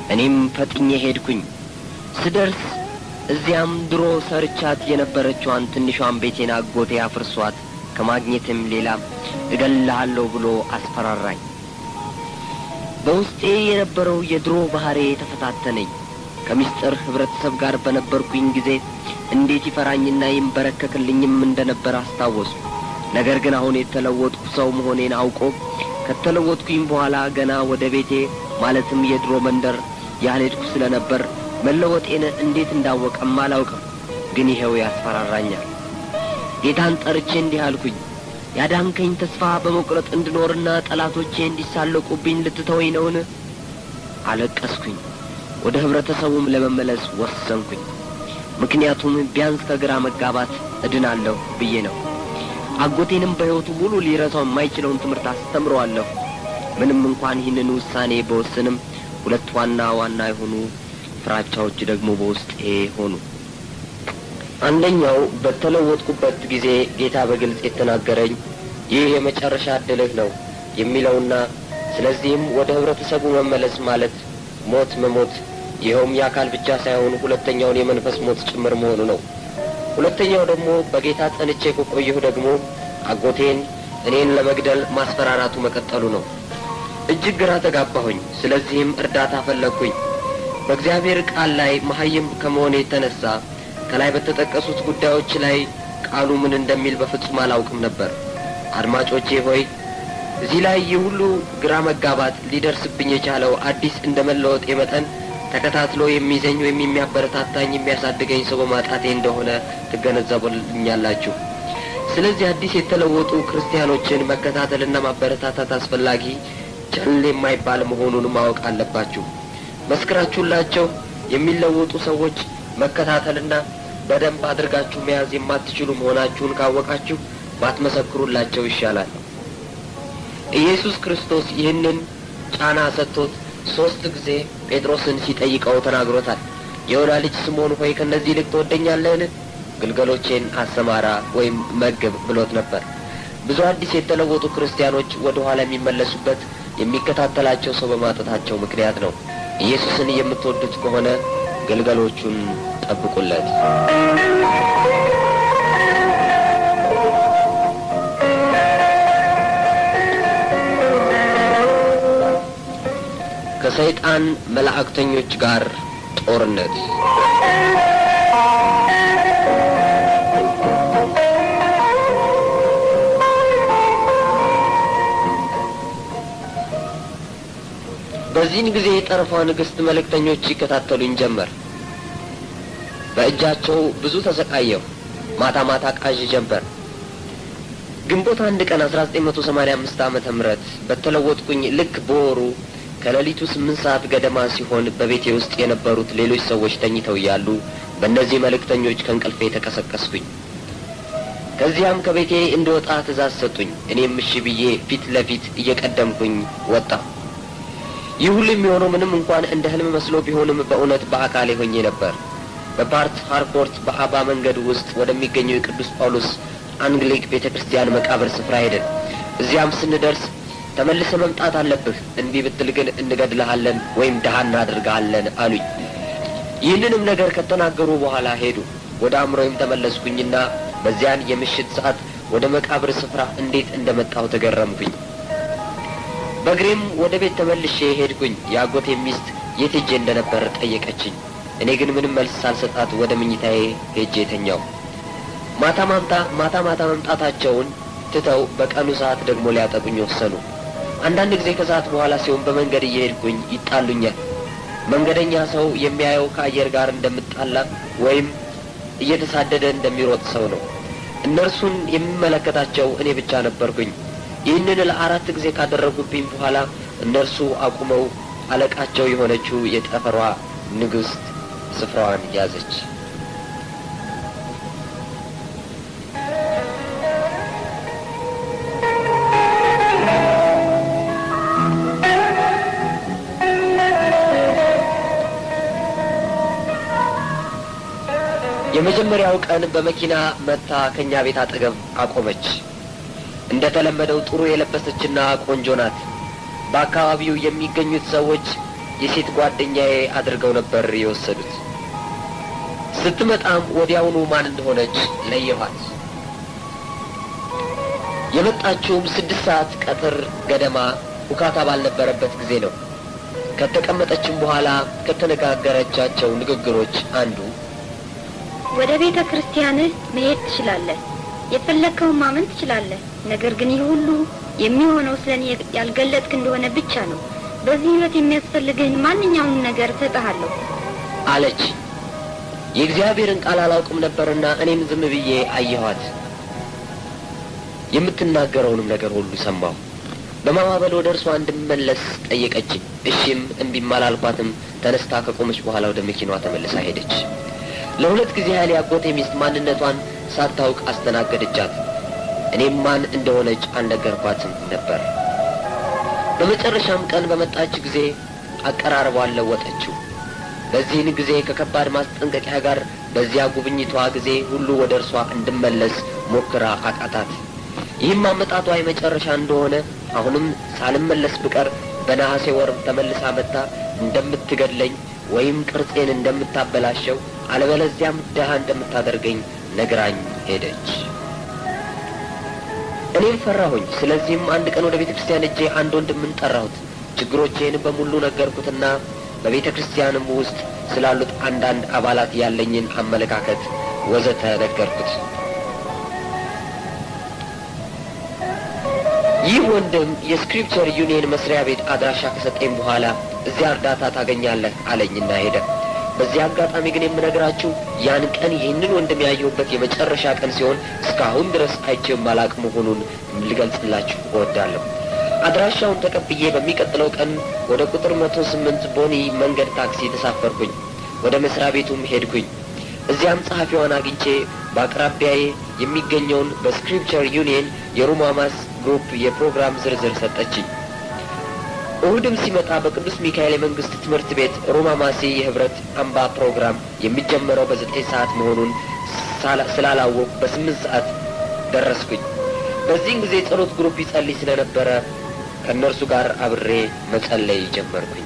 እኔም ፈጥኜ ሄድኩኝ። ስደርስ እዚያም ድሮ ሰርቻት የነበረችዋን ትንሿን ቤቴን አጎቴ አፍርሷት ከማግኘትም ሌላ እገልሃለሁ ብሎ አስፈራራኝ። በውስጤ የነበረው የድሮ ባህሬ ተፈታተነኝ። ከምስጢር ህብረተሰብ ጋር በነበርኩኝ ጊዜ እንዴት ይፈራኝና ይንበረከክልኝም እንደነበር አስታወስኩ። ነገር ግን አሁን የተለወጥኩ ሰው መሆኔን አውቆ ከተለወጥኩኝ በኋላ ገና ወደ ቤቴ ማለትም የድሮ መንደር ያልሄድኩ ስለነበር መለወጤን እንዴት እንዳወቀም አላውቅም። ግን ይሄው ያስፈራራኛል። ጌታን ጠርቼ እንዲህ አልኩኝ፣ ያዳንከኝ ተስፋ በመቁረጥ እንድኖርና ጠላቶቼ እንዲሳለቁብኝ ልትተወኝ ነውን? አለቀስኩኝ። ወደ ህብረተሰቡም ለመመለስ ወሰንኩኝ። ምክንያቱም ቢያንስ ከግራ መጋባት እድናለሁ ብዬ ነው። አጎቴንም በሕይወቱ ሙሉ ሊረሳው የማይችለውን ትምህርት አስተምረዋለሁ። ምንም እንኳን ይህንን ውሳኔ በወስንም ሁለት ዋና ዋና የሆኑ ፍራቻዎች ደግሞ በውስጤ ሆኑ። አንደኛው በተለወጥኩበት ጊዜ ጌታ በግልጽ የተናገረኝ ይህ የመጨረሻ ዕድልህ ነው የሚለውና ስለዚህም ወደ ህብረተሰቡ መመለስ ማለት ሞት መሞት፣ ይኸውም የአካል ብቻ ሳይሆን ሁለተኛውን የመንፈስ ሞት ጭምር መሆኑ ነው። ሁለተኛው ደግሞ በጌታ ጸንቼ ከቆየሁ ደግሞ አጎቴን እኔን ለመግደል ማስፈራራቱ መቀጠሉ ነው። እጅግ ግራ ተጋባሁኝ። ስለዚህም እርዳታ ፈለግኩኝ። በእግዚአብሔር ቃል ላይ መሐይም ከመሆኔ የተነሳ ከላይ በተጠቀሱት ጉዳዮች ላይ ቃሉ ምን እንደሚል በፍጹም አላውቅም ነበር። አድማጮቼ ሆይ እዚህ ላይ የሁሉ ግራ መጋባት ሊደርስብኝ የቻለው አዲስ እንደመለወጤ መጠን ተከታትሎ የሚይዘኝ ወይም የሚያበረታታኝ የሚያሳድገኝ ሰው በማጣቴ እንደሆነ ትገነዘቡልኛላችሁ። ስለዚህ አዲስ የተለወጡ ክርስቲያኖችን መከታተልና ማበረታታት አስፈላጊ ጨል የማይባል መሆኑን ማወቅ አለባችሁ። መስክራችሁላቸው የሚለወጡ ሰዎች መከታተልና በደንብ አድርጋችሁ መያዝ የማትችሉ መሆናችሁን ካወቃችሁ ባትመሰክሩላቸው ይሻላል። ኢየሱስ ክርስቶስ ይህንን ጫና ሰጥቶት 3 ጊዜ ጴጥሮስን ሲጠይቀው ተናግሮታል። የዮና ልጅ ስምዖን ሆይ ከነዚህ ይልቅ ትወደኛለህን? ግልገሎቼን አሰማራ ወይም መግብ ብሎት ነበር። ብዙ አዲስ የተለወጡ ክርስቲያኖች ወደ ኋላ የሚመለሱበት የሚከታተላቸው ሰው በማጣታቸው ምክንያት ነው። ኢየሱስን የምትወዱት ከሆነ ግልገሎቹን ጠብቁለት። ከሰይጣን መላእክተኞች ጋር ጦርነት። በዚህን ጊዜ የጠረፏ ንግሥት መልእክተኞች ይከታተሉኝ ጀመር። በእጃቸው ብዙ ተሰቃየሁ። ማታ ማታ ቃዥ ጀመር። ግንቦት 1 ቀን 1985 ዓመተ ምህረት በተለወጥኩኝ ልክ በወሩ ከሌሊቱ 8 ሰዓት ገደማ ሲሆን በቤቴ ውስጥ የነበሩት ሌሎች ሰዎች ተኝተው ያሉ በእነዚህ መልእክተኞች ከእንቅልፌ ተቀሰቀስኩኝ። ከዚያም ከቤቴ እንደወጣ ትእዛዝ ሰጡኝ። እኔም እሺ ብዬ ፊት ለፊት እየቀደምኩኝ ወጣሁ። ይህ ሁሉ የሚሆነው ምንም እንኳን እንደ ህልም መስሎ ቢሆንም በእውነት በአካሌ ሆኜ ነበር። በፓርት ሃርኮርት በአባ መንገድ ውስጥ ወደሚገኘው የቅዱስ ጳውሎስ አንግሊክ ቤተክርስቲያን መቃብር ስፍራ ሄደን እዚያም ስንደርስ ተመልሰ መምጣት አለብህ፣ እንቢ ብትል ግን እንገድልሃለን ወይም ደሃ እናደርግሃለን አሉኝ። ይህንንም ነገር ከተናገሩ በኋላ ሄዱ። ወደ አእምሮዬም ተመለስኩኝና በዚያን የምሽት ሰዓት ወደ መቃብር ስፍራ እንዴት እንደመጣሁ ተገረምኩኝ። በእግሬም ወደ ቤት ተመልሼ ሄድኩኝ። የአጎቴ ሚስት የት ሄጄ እንደነበር ጠየቀችኝ። እኔ ግን ምንም መልስ ሳልሰጣት ወደ መኝታዬ ሄጄ ተኛሁ። ማታ ማታ መምጣታቸውን ትተው በቀኑ ሰዓት ደግሞ ሊያጠቁኝ ወሰኑ። አንዳንድ ጊዜ ከሰዓት በኋላ ሲሆን በመንገድ እየሄድኩኝ ይጣሉኛል። መንገደኛ ሰው የሚያየው ከአየር ጋር እንደምጣላ ወይም እየተሳደደ እንደሚሮጥ ሰው ነው። እነርሱን የሚመለከታቸው እኔ ብቻ ነበርኩኝ። ይህንን ለ4 ጊዜ ካደረጉብኝ በኋላ እነርሱ አቁመው አለቃቸው የሆነችው የጠፈሯ ንግሥት ስፍራዋን ያዘች። የመጀመሪያው ቀን በመኪና መታ ከኛ ቤት አጠገብ አቆመች። እንደተለመደው ጥሩ የለበሰችና ቆንጆ ናት። በአካባቢው የሚገኙት ሰዎች የሴት ጓደኛዬ አድርገው ነበር የወሰዱት። ስትመጣም ወዲያውኑ ማን እንደሆነች ለየኋት። የመጣችውም 6 ሰዓት ቀትር ገደማ ሁካታ ባልነበረበት ጊዜ ነው። ከተቀመጠችም በኋላ ከተነጋገረቻቸው ንግግሮች አንዱ ወደ ቤተ ክርስቲያን መሄድ ትችላለህ፣ የፈለከውን ማመን ትችላለህ፣ ነገር ግን ይህ ሁሉ የሚሆነው ስለኔ ያልገለጥክ እንደሆነ ብቻ ነው። በዚህ ህይወት የሚያስፈልግህን ማንኛውንም ነገር እሰጥሃለሁ አለች። የእግዚአብሔርን ቃል አላውቅም ነበርና እኔም ዝም ብዬ አየኋት። የምትናገረውንም ነገር ሁሉ ሰማሁ። በማባበል ወደ እርሷ እንድመለስ ጠየቀችኝ። እሺም እምቢም አላልኳትም። ተነስታ ከቆመች በኋላ ወደ መኪናዋ ተመልሳ ሄደች። ለ2 ጊዜ ያህል ያጎቴ ሚስት ማንነቷን ሳታውቅ አስተናገደቻት። እኔም ማን እንደሆነች አልነገርኳትም ነበር። በመጨረሻም ቀን በመጣች ጊዜ አቀራረቧን ለወጠችው። በዚህን ጊዜ ከከባድ ማስጠንቀቂያ ጋር በዚያ ጉብኝቷ ጊዜ ሁሉ ወደ እርሷ እንድመለስ ሞክራ አቃታት። ይህም አመጣጧ የመጨረሻ እንደሆነ አሁንም ሳልመለስ ብቀር በነሐሴ ወር ተመልሳ መጥታ እንደምትገድለኝ ወይም ቅርጼን እንደምታበላሸው አለበለዚያም ደሃ እንደምታደርገኝ ነግራኝ ሄደች። እኔም ፈራሁኝ። ስለዚህም አንድ ቀን ወደ ቤተ ክርስቲያን እጄ አንድ ወንድምን ጠራሁት። ችግሮቼን በሙሉ ነገርኩትና በቤተ ክርስቲያንም ውስጥ ስላሉት አንዳንድ አባላት ያለኝን አመለካከት ወዘተ ነገርኩት። ይህ ወንድም የስክሪፕቸር ዩኒየን መስሪያ ቤት አድራሻ ከሰጠኝ በኋላ እዚያ እርዳታ ታገኛለህ አለኝና ሄደ። በዚህ አጋጣሚ ግን የምነግራችሁ ያን ቀን ይህንን ወንድም ያየሁበት የመጨረሻ ቀን ሲሆን እስካሁን ድረስ አይቼው ማላቅ መሆኑን ልገልጽላችሁ እወዳለሁ። አድራሻውን ተቀብዬ በሚቀጥለው ቀን ወደ ቁጥር 108 ቦኒ መንገድ ታክሲ ተሳፈርኩኝ። ወደ መስሪያ ቤቱም ሄድኩኝ። እዚያም ጸሐፊዋን አግኝቼ በአቅራቢያዬ የሚገኘውን በስክሪፕቸር ዩኒየን የሩማማስ ግሩፕ የፕሮግራም ዝርዝር ሰጠችኝ። እሁድም ሲመጣ በቅዱስ ሚካኤል የመንግስት ትምህርት ቤት ሩማማሲ የህብረት አምባ ፕሮግራም የሚጀመረው በ9 ሰዓት መሆኑን ስላላወቁ በ8 ሰዓት ደረስኩኝ። በዚህን ጊዜ ጸሎት ግሩፕ ይጸልይ ስለነበረ ከእነርሱ ጋር አብሬ መጸለይ ጀመርኩኝ።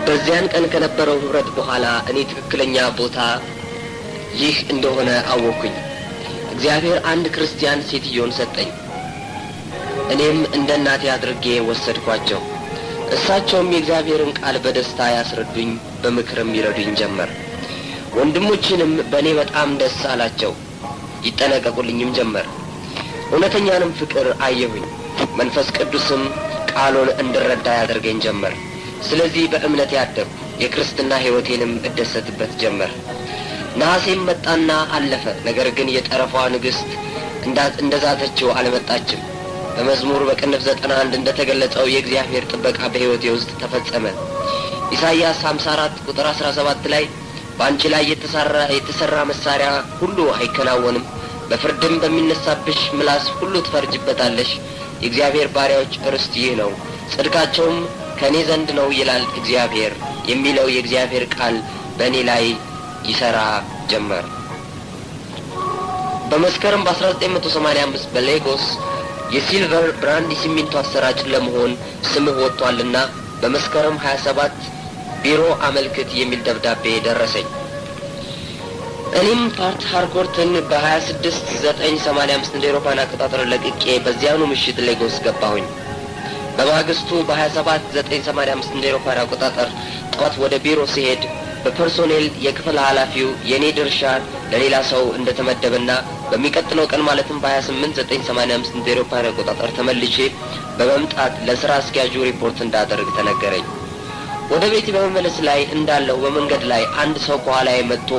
በዚያን ቀን ከነበረው ህብረት በኋላ እኔ ትክክለኛ ቦታ ይህ እንደሆነ አወቅኩኝ። እግዚአብሔር አንድ ክርስቲያን ሴትዮን ሰጠኝ። እኔም እንደ እናቴ አድርጌ ወሰድኳቸው። እሳቸውም የእግዚአብሔርን ቃል በደስታ ያስረዱኝ፣ በምክርም ይረዱኝ ጀመር። ወንድሞችንም በእኔ በጣም ደስ አላቸው፣ ይጠነቀቁልኝም ጀመር። እውነተኛንም ፍቅር አየሁኝ። መንፈስ ቅዱስም ቃሉን እንድረዳ ያደርገኝ ጀመር። ስለዚህ በእምነት ያደርኩ፣ የክርስትና ሕይወቴንም እደሰትበት ጀመር። ነሐሴም መጣና አለፈ። ነገር ግን የጠረፏ ንግሥት እንደዛተችው አልመጣችም። በመዝሙር በቅንፍ 91 እንደተገለጸው የእግዚአብሔር ጥበቃ በሕይወቴ ውስጥ ተፈጸመ። ኢሳይያስ 54 ቁጥር 17 ላይ በአንቺ ላይ የተሰራ መሳሪያ ሁሉ አይከናወንም፣ በፍርድም በሚነሳብሽ ምላስ ሁሉ ትፈርጅበታለሽ። የእግዚአብሔር ባሪያዎች ርስት ይህ ነው፣ ጽድቃቸውም ከእኔ ዘንድ ነው ይላል እግዚአብሔር የሚለው የእግዚአብሔር ቃል በእኔ ላይ ይሰራ ጀመር። በመስከረም በ1985 በሌጎስ የሲልቨር ብራንድ ሲሚንቶ አሰራጭ ለመሆን ስምህ ወጥቷልና በመስከረም 27 ቢሮ አመልክት የሚል ደብዳቤ ደረሰኝ። እኔም ፓርት ሃርኮርትን በ26/9/85 እንደ አውሮፓውያን አቆጣጠር ለቅቄ በዚያኑ ምሽት ሌጎስ ገባሁኝ። በማግስቱ በ27/9/85 እንደ አውሮፓውያን አቆጣጠር ጠዋት ወደ ቢሮ ሲሄድ በፐርሶኔል የክፍል ኃላፊው የኔ ድርሻ ለሌላ ሰው እንደተመደበና በሚቀጥለው ቀን ማለትም በ28/9/85 እንደ አውሮፓውያን አቆጣጠር ተመልሼ በመምጣት ለስራ አስኪያጁ ሪፖርት እንዳደርግ ተነገረኝ። ወደ ቤቴ በመመለስ ላይ እንዳለሁ በመንገድ ላይ አንድ ሰው ከኋላዬ መጥቶ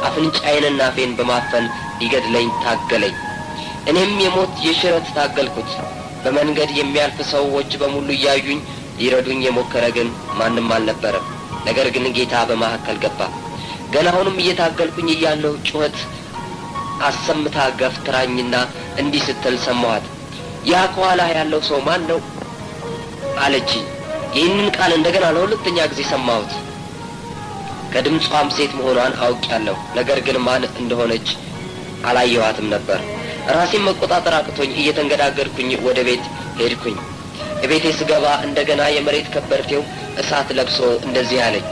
አፍንጫዬንና አፌን በማፈን ሊገድለኝ ታገለኝ። እኔም የሞት የሽረት ታገልኩት። በመንገድ የሚያልፍ ሰዎች በሙሉ እያዩኝ ሊረዱኝ የሞከረ ግን ማንም አልነበረም። ነገር ግን ጌታ በመካከል ገባ። ገና አሁንም እየታገልኩኝ እያለሁ ጩኸት አሰምታ ገፍትራኝና እንዲህ ስትል ሰማኋት። ያ ከኋላ ያለው ሰው ማን ነው አለችኝ። ይህንን ቃል እንደገና ለሁለተኛ ጊዜ ሰማሁት። ከድምጿም ሴት መሆኗን አውቄያለሁ። ነገር ግን ማን እንደሆነች አላየኋትም ነበር። ራሴን መቆጣጠር አቅቶኝ እየተንገዳገድኩኝ ወደ ቤት ሄድኩኝ። ቤቴ ስገባ እንደገና የመሬት ከበርቴው እሳት ለብሶ እንደዚህ አለኝ።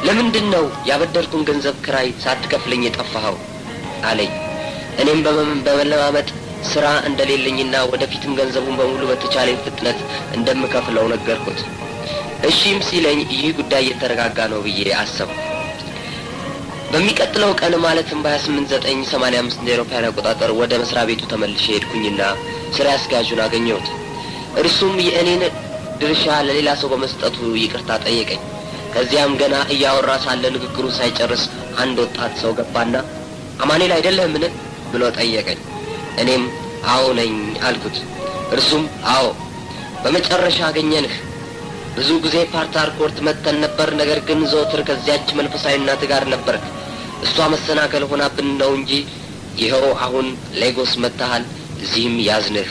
ለምንድን ነው ያበደርኩን ገንዘብ ክራይ ሳትከፍለኝ የጠፋኸው አለኝ። እኔም በመለማመጥ ስራ እንደሌለኝና ወደፊትም ገንዘቡን በሙሉ በተቻለኝ ፍጥነት እንደምከፍለው ነገርኩት። እሺም ሲለኝ ይህ ጉዳይ እየተረጋጋ ነው ብዬ አሰብኩ። በሚቀጥለው ቀን ማለትም በ28/9/85 እንደ አውሮፓውያን አቆጣጠር ወደ መስሪያ ቤቱ ተመልሼ ሄድኩኝና ስራ አስኪያጁን አገኘሁት። እርሱም የእኔን ድርሻ ለሌላ ሰው በመስጠቱ ይቅርታ ጠየቀኝ። ከዚያም ገና እያወራ ሳለ ንግግሩ ሳይጨርስ አንድ ወጣት ሰው ገባና አማኑኤል አይደለህምን ብሎ ጠየቀኝ። እኔም አዎ ነኝ አልኩት። እርሱም አዎ፣ በመጨረሻ አገኘንህ። ብዙ ጊዜ ፓርተር ኮርት መተን ነበር፣ ነገር ግን ዘወትር ከዚያች መንፈሳዊ እናት ጋር ነበርክ። እሷ መሰናከል ሆናብን ነው እንጂ ይኸው አሁን ሌጎስ መጥተሃል፣ እዚህም ያዝንህ